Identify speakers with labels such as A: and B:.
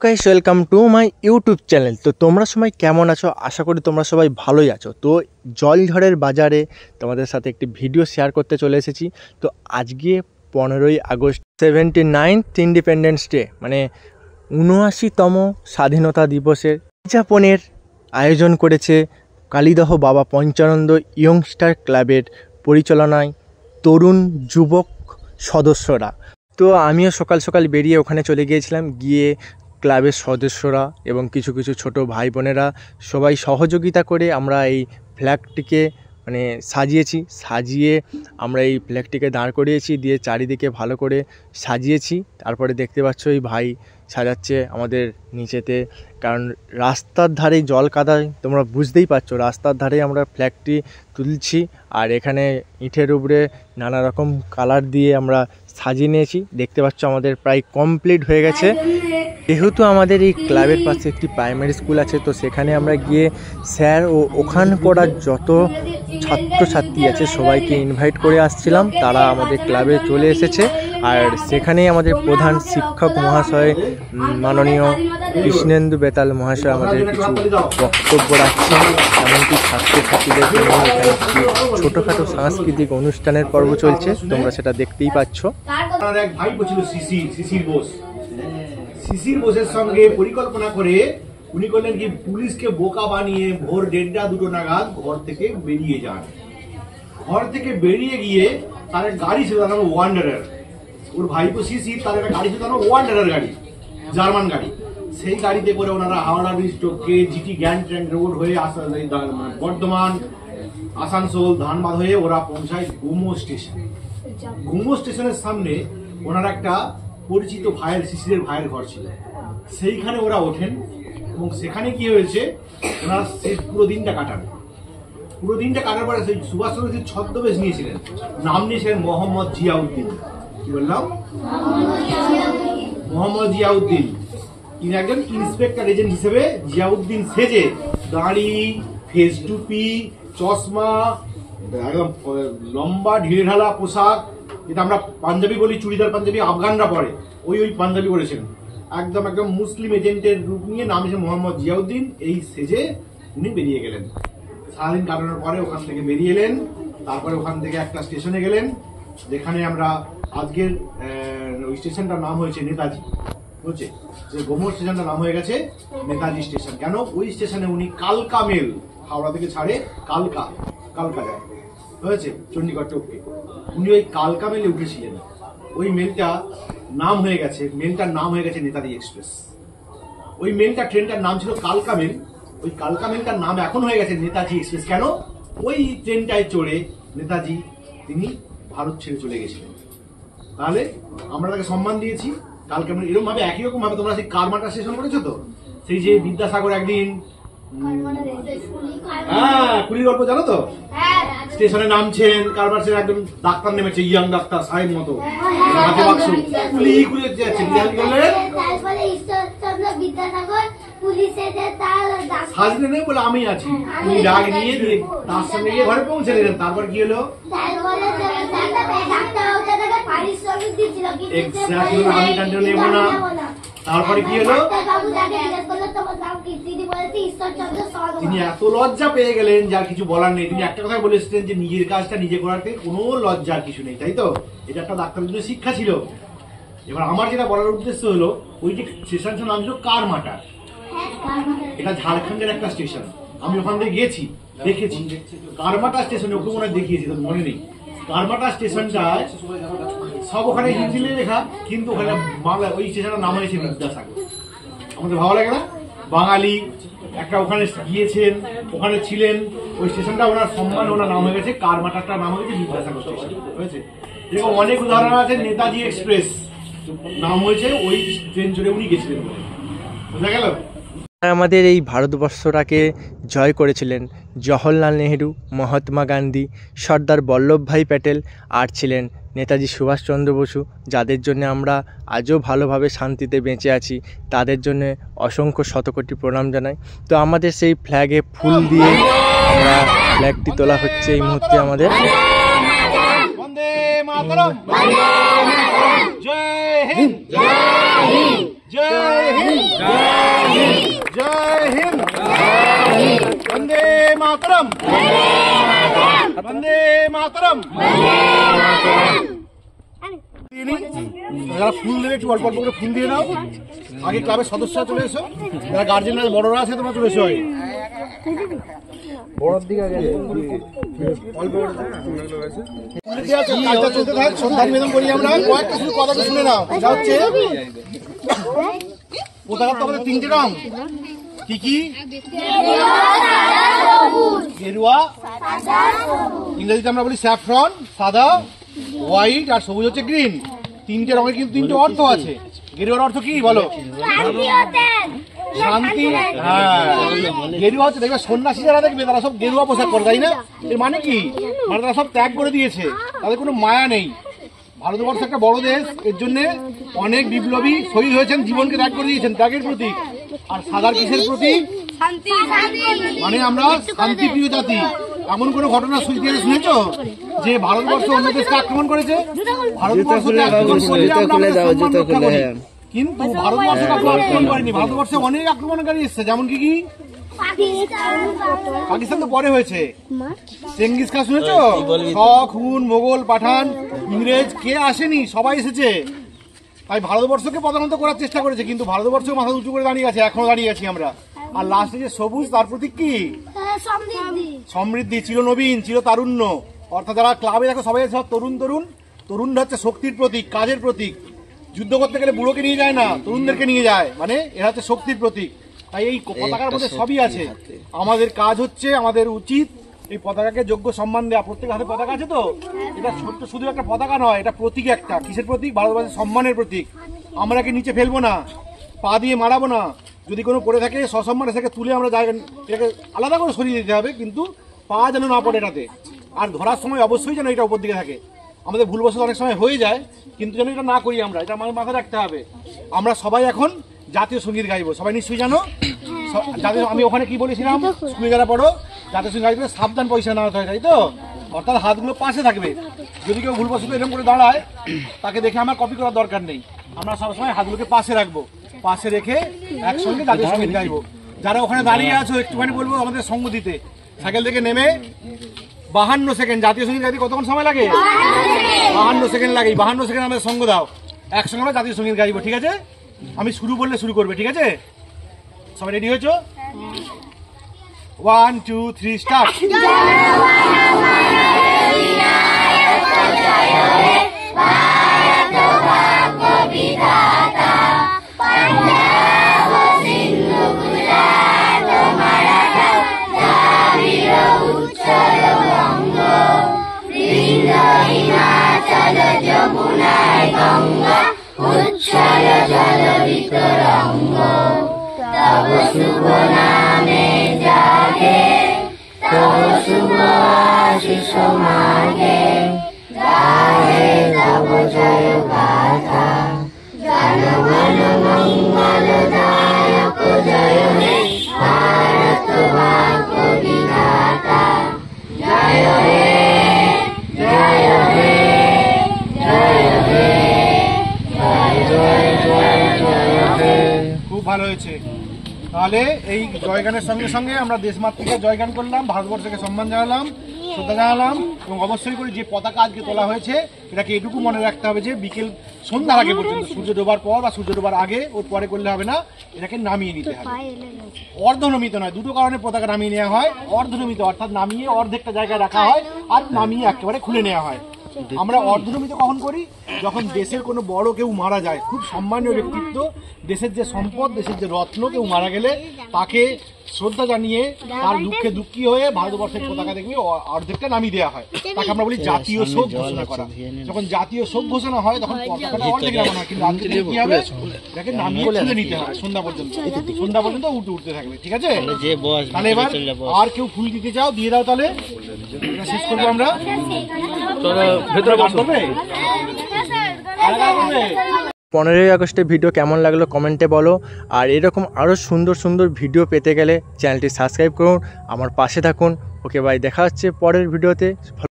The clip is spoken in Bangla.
A: Guys welcome to my YouTube channel. তো তোমরা সবাই কেমন আছো? আশা করি তোমরা সবাই ভালোই আছো। তো জলঝড়ের বাজারে তোমাদের সাথে একটি ভিডিও শেয়ার করতে চলে এসেছি। তো আজকে 15ই আগস্ট 79th ইন্ডিপেন্ডেন্স ডে, মানে 79তম স্বাধীনতা দিবসের উদযাপনের আয়োজন করেছে কালিদহ বাবা পঞ্চানন্দ ইয়ংস্টার ক্লাবের পরিচালনায় তরুণ যুবক সদস্যরা। তো আমিও সকাল সকাল বেরিয়ে ওখানে চলে গিয়েছিলাম। গিয়ে ক্লাবের সদস্যরা এবং কিছু কিছু ছোট ভাই বোনেরা সবাই সহযোগিতা করে আমরা এই ফ্ল্যাগটিকে সাজিয়ে আমরা এই ফ্ল্যাগটিকে দাঁড় করিয়েছি, দিয়ে চারিদিকে ভালো করে সাজিয়েছি। তারপরে দেখতে পাচ্ছ এই ভাই সাজাচ্ছে আমাদের নিচেতে, কারণ রাস্তার ধারে জল কাদায় তোমরা বুঝতেই পারছো, রাস্তার ধারে আমরা ফ্ল্যাগটি তুলছি। আর এখানে ইটের উপরে নানা রকম কালার দিয়ে আমরা সাজিয়ে নিয়েছি। দেখতে পাচ্ছ আমাদের প্রায় কমপ্লিট হয়ে গেছে। যেহেতু আমাদের এই ক্লাবের পাশে একটি প্রাইমারি স্কুল আছে, তো সেখানে আমরা গিয়ে স্যার ও ওখানকার যত ছাত্রছাত্রী আছে সবাইকে ইনভাইট করে আসছিলাম। তারা আমাদের ক্লাবে চলে এসেছে। আর সেখানেই আমাদের প্রধান শিক্ষক মহাশয় মাননীয় কৃষ্ণেন্দু বেতাল মহাশয় আমাদের কিছু বক্তব্য রাখছেন। এমনকি ছাত্রছাত্রীদের জন্য এখানে ছোটোখাটো সাংস্কৃতিক অনুষ্ঠানের পর্ব চলছে, তোমরা সেটা দেখতেই পাচ্ছ।
B: এক ভাই ছিল শিশির বোসের সঙ্গে পরিকল্পনা করে উনি করলেন কি, পুলিশকে বোকা বানিয়ে ভোর 1:30-2 নাগাদ ঘর থেকে বেরিয়ে যান। ঘর থেকে বেরিয়ে গিয়ে তার গাড়ি ছিল, তার নাম ওয়ান্ডারার। ওর ভাইপো শিশির, তার একটা গাড়ি ছিল, তার নাম ওয়ান্ডারার গাড়ি, জার্মান গাড়ি। সেই গাড়িতে করে ওনারা হাওড়া ব্রিজ টপকে জিটি গ্র্যান্ড ট্র্যাঙ্ক রোড হয়ে বর্ধমান, আসানসোল, ধানবাদ হয়ে ওরা পৌঁছায় গুমো স্টেশন। গুমো স্টেশনের সামনে ওনার একটা পরিচিত ভাইয়ের, শিশিরের ভাইয়ের ঘর ছিল। সেইখানে ওরা ওঠেন এবং সেখানে কি হয়েছে, ওনারা সেই পুরো দিনটা কাটান। পুরো দিনটা কাটার পরে সেই সুভাষচন্দ্র ছদ্মবেশ নিয়েছিলেন, নাম নিয়েছিলেন মোহাম্মদ জিয়াউদ্দিন। কি বললাম? মোহাম্মদ জিয়াউদ্দিন। তিনি একজন ইন্সপেক্টর এজেন্ট হিসেবে জিয়াউদ্দিন সেজে দাড়ি, ফেস টুপি, চশমা, একদম লম্বা ঢিলে ঢালা পোশাক, এটা আমরা পাঞ্জাবি বলি, চুড়িদার পাঞ্জাবি আফগানরা পরে, ওই পাঞ্জাবি পরেছেন। একদম মুসলিম এজেন্টের রূপ নিয়ে, নাম হিসেবে মোহাম্মদ জিয়াউদ্দিন। এই সেজে উনি বেরিয়ে গেলেন। সারাদিন কাটানোর পরে ওখান থেকে বেরিয়ে এলেন। তারপরে ওখান থেকে একটা স্টেশনে গেলেন, যেখানে আমরা আজকের ওই স্টেশনটার নাম হয়েছে নেতাজি। বুঝছে, যে গোমর স্টেশনটার নাম হয়ে গেছে নেতাজি স্টেশন। কেন? ওই স্টেশনে উনি কালকা মেল, হাওড়া থেকে ছাড়ে কালকা যায়, হয়েছে চণ্ডীগড় টপকে, উনি ওই কালকা মেলে উঠেছিলেন। ওই মেলটার নাম হয়ে গেছে নেতাজি এক্সপ্রেস। ওই মেলটা, ট্রেনটার নাম ছিল কালকা মেল। ওই কালকা মেলটার নাম এখন হয়ে গেছে নেতাজি এক্সপ্রেস। কেন? ওই ট্রেনটায় চড়ে নেতাজি তিনি ভারত ছেড়ে চলে গেছিলেন। তাহলে আমরা তাকে সম্মান দিয়েছি কালকা মেল। এরকম ভাবে, একই রকম ভাবে তোমরা সেই কারমাটা স্টেশন করেছো তো, সেই যে বিদ্যাসাগর একদিন, হ্যাঁ, কুড়ির গল্প জানো তো, স্টেশনে নামছেন, কারবার সে একজন ডাক্তার নেমেছে, ইয়াং ডাক্তার সাহেব মতো, হাতে বাক্স কুলি কুলি যাচ্ছে, সাজনে নেই বলে আমি আছি, উনি ডাক নিয়ে তার সঙ্গে গিয়ে ঘরে পৌঁছে দিলেন। তারপর কি হলো, আমি কন্টিনিউ নেবো না। তারপরে কি হলো, তিনি এত লজ্জা পেয়ে গেলেন যার কিছু বলার নেই। তিনি একটা কথা বলেছিলেন যে নিজের কাজটা নিজে করাতে কোনো লজ্জার কিছু নেই, তাই তো? এটা একটা ডাক্তারের জন্য শিক্ষা ছিল। এবার আমার যেটা বলার উদ্দেশ্য হলো, ওই যে স্টেশনটার নাম ছিল কারমাটা। এটা ঝাড়খণ্ডের একটা স্টেশন। আমি ওখান থেকে গিয়েছি, দেখেছি কারমাটা স্টেশনে, ওকে মনে হয় দেখিয়েছি, তো মনে নেই। কারমাটা স্টেশনটায় সব ওখানে হিন্দিতে লেখা, কিন্তু ওখানে বাংলা, ওই স্টেশনের নাম হয়েছে বিদ্যাসাগর। আমাদের ভালো লাগে না? বাঙালি একটা ওখানে গিয়েছেন, ওখানে ছিলেন, ওই স্টেশনটা ওনার সম্মানে ওনার নাম হয়ে গেছে কারমাটাটার নাম হয়েছে বিদ্যাসাগর স্টেশন। হয়েছে যেরকম অনেক উদাহরণ আছে, নেতাজি এক্সপ্রেস নাম হয়েছে ওই ট্রেন চড়ে উনি গেছিলেন। বোঝা গেল?
A: আমাদের এই ভারতবর্ষটাকে জয় করেছিলেন জওহরলাল নেহেরু, মহাত্মা গান্ধী, সর্দার বল্লভভাই প্যাটেল, আর ছিলেন নেতাজি সুভাষচন্দ্র বসু, যাদের জন্য আমরা আজও ভালোভাবে শান্তিতে বেঁচে আছি। তাদের জন্য অসংখ্য শতকোটি প্রণাম জানাই। তো আমাদের সেই ফ্ল্যাগে ফুল দিয়ে আমরা ফ্ল্যাগটি তোলা হচ্ছে এই মুহূর্তে আমাদের।
B: বন্দে মাতরম, জয় হিন্দ, জয় হিন্দ। জয় হিন্দ, জয় হিন্দ, বন্দে মাতরম, বন্দে মাতরম। যারা ফুল দেবে একটু অল্প অল্প করে ফুল দিয়ে দাও। আগে ক্লাবের সদস্যরা চলে এসো, যারা গার্জেনরা বড়রা আছে তোমরা চলে এসো। বড়র দিকে কাজটা চলতে থাক, শ্রদ্ধা নিবেদন করি আমরা। কয়েকটা শুধু কথাটা শুনে নাও। এটা হচ্ছে পতাকার তো আমাদের তিনটে রং, কি কি? গেরুয়া, ইংরেজিতে আমরা বলি স্যাফরন, সাদা, হোয়াইট, আর সবুজ হচ্ছে গ্রিন। তিনটে রঙের কিন্তু তিনটে অর্থ আছে। গেরুয়ার অর্থ কি বলো? শান্তি। হ্যাঁ, গেরুয়া হচ্ছে, দেখবে সন্ন্যাসী যারা দেখবে তারা সব গেরুয়া পোশাক করে, তাই না? এর মানে কি? মানে তারা সব ত্যাগ করে দিয়েছে, তাদের কোনো মায়া নেই। ভারতবর্ষ একটা বড় দেশ, এর জন্য অনেক বিপ্লবী শহীদ হয়েছেন, জীবনকে ত্যাগ করে দিয়েছেন, ত্যাগের প্রতীক। আর সাদার কিসের প্রতীক? মানে আমরা শান্তিপ্রিয় জাতি। এমন কোন ঘটনা ইতিহাসে শুনেছো যে ভারতবর্ষ অন্য দেশকে আক্রমণ করেছে? ভারতবর্ষকে আক্রমণ করেছে আমরা আমাদের সম্মান রক্ষা করি, কিন্তু ভারতবর্ষকে আক্রমণ করেনি। ভারতবর্ষে অনেক আক্রমণকারী এসেছে, যেমন কি কি? পাকিস্তান তো পরে হয়েছে। চেঙ্গিস খান শুনেছো? শক, হুন, মোগল, পাঠান, ইংরেজ, কে আসেনি? সবাই এসেছে। তাই ভারতবর্ষকে পদানত করার চেষ্টা করেছে, কিন্তু ভারতবর্ষ মাথা উঁচু করে দাঁড়িয়ে আছে, এখনো দাঁড়িয়ে আছি আমরা। আর লাস্টে যে সবুজ, তার প্রতীক কি? সমৃদ্ধি, চিরনবীন, চিরতারুণ্য। অর্থাৎ যারা ক্লাবে দেখো সবাই সব তরুণ তরুণ। তরুণরা হচ্ছে শক্তির প্রতীক, কাজের প্রতীক। যুদ্ধ করতে গেলে বুড়োকে নিয়ে যায় না, তরুণদেরকে নিয়ে যায়, মানে এরা হচ্ছে শক্তির প্রতীক। তাই এই পতাকার মধ্যে সবই আছে। আমাদের কাজ হচ্ছে, আমাদের উচিত এই পতাকাকে যোগ্য সম্মান দেওয়া। প্রত্যেক হাতে পতাকা আছে তো, এটা ছোট্ট শুধু একটা পতাকা নয়, এটা প্রতীক একটা। কিসের প্রতীক? ভারতবর্ষের সম্মানের প্রতীক। আমরা কি নিচে ফেলবো না, পা দিয়ে মারাবো না। যদি কোনো পড়ে থাকে সসম্মানে সেটাকে তুলে আমরা জায়গা, এটাকে আলাদা করে সরিয়ে দিতে হবে, কিন্তু পা যেন না পড়ে এটাতে। আর ধরার সময় অবশ্যই যেন এটা উপর দিকে থাকে। আমাদের ভুলবশত অনেক সময় হয়ে যায়, কিন্তু যেন এটা না করি আমরা, এটা আমাদের মাথায় রাখতে হবে। আমরা সবাই এখন জাতীয় সঙ্গীত গাইবো, সবাই নিশ্চয়ই জানো। জাতীয়, আমি ওখানে কি বলেছিলাম, স্কুলে যারা পড়ো জাতীয় সঙ্গীত গাইতে সাবধান, পয়সা না হয়, তাই তো? অর্থাৎ হাতগুলো পাশে থাকবে। যদি কেউ ভুলবশত এরকম করে দাঁড়ায়, তাকে দেখে আমার কপি করার দরকার নেই। আমরা সবসময় হাতগুলোকে পাশে রাখবো, পাশে রেখে একসঙ্গে জাতীয় সঙ্গীত গাইবো। যারা ওখানে দাঁড়িয়ে আছো একটুখানি বলবো আমাদের সঙ্গ দিতে। সাইকেল থেকে নেমে 52 সেকেন্ড জাতীয় সঙ্গীত গাইতে কতক্ষণ সময় লাগে? 52 সেকেন্ড লাগে। 52 সেকেন্ড আমাদের সঙ্গ দাও, একসঙ্গে আমরা জাতীয় সঙ্গীত গাইবো, ঠিক আছে? আমি শুরু বললে শুরু করবে, ঠিক আছে? সবাই রেডি হয়েছো? 1 2 3 স্টার্ট।
C: যমুনায় গঙ্গা উচ্ছল জল বিতরঙ্গ তব শুভ নামে জাগে তব শুভ আশিস মাগে গাহে তব জয় গাথা জনগণ মঙ্গল দায়ক জয় হে ভারত ভাগ্য বিধাতা জয় হে জয় হে
B: খুব ভালো হয়েছে। তাহলে এই জয়গানের সঙ্গে সঙ্গে আমরা দেশমাতৃকার জয়গান করলাম, ভারতবর্ষকে সম্মান জানালাম, শ্রদ্ধা জানালাম, এবং অবশ্যই করে যে পতাকা আজকে তোলা হয়েছে এটাকে এটুকু মনে রাখতে হবে যে বিকেল সন্ধ্যার আগে পর্যন্ত, সূর্য ডোবার পর বা সূর্য ডোবার আগে, ওর পরে করলে হবে না, এটাকে নামিয়ে নিতে হবে। অর্ধনমিত নয়, দুটো কারণে পতাকা নামিয়ে নেওয়া হয়। অর্ধনমিত অর্থাৎ নামিয়ে অর্ধেকটা জায়গায় রাখা হয়, আর নামিয়ে একেবারে খুলে নেওয়া হয়। আমরা অর্ধনমিত কখন করি? যখন দেশের কোনো বড় কেউ মারা যায়, খুব সম্মানীয় ব্যক্তিত্ব, দেশের যে সম্পদ, দেশের যে রত্ন, কেউ মারা গেলে তাকে শ্রদ্ধা জানিয়ে তার দুঃখে দুঃখী হয়ে ভারতবর্ষের পতাকা দেখবে অর্ধেকটা নামিয়ে দেওয়া হয়। তাকে আমরা বলি জাতীয় শোক ঘোষণা করা। যখন জাতীয় শোক ঘোষণা হয় তখন পতাকাটা অর্ধেক নামানো হয়, কিন্তু আজকে কি হবে, এটাকে নামিয়ে তুলে নিতে হবে সন্ধ্যা পর্যন্ত। সন্ধ্যা পর্যন্ত উঠতে থাকবে, ঠিক আছে? তাহলে এবার আর কেউ ফুল দিতে চাও দিয়ে দাও, তাহলে শেষ করবো আমরা।
A: 15ই আগস্টের ভিডিও কেমন লাগলো কমেন্টে বলো। আর এরকম আরও সুন্দর সুন্দর ভিডিও পেতে গেলে চ্যানেলটি সাবস্ক্রাইব করুন, আমার পাশে থাকুন। ওকে বাই, দেখা হচ্ছে পরের ভিডিওতে।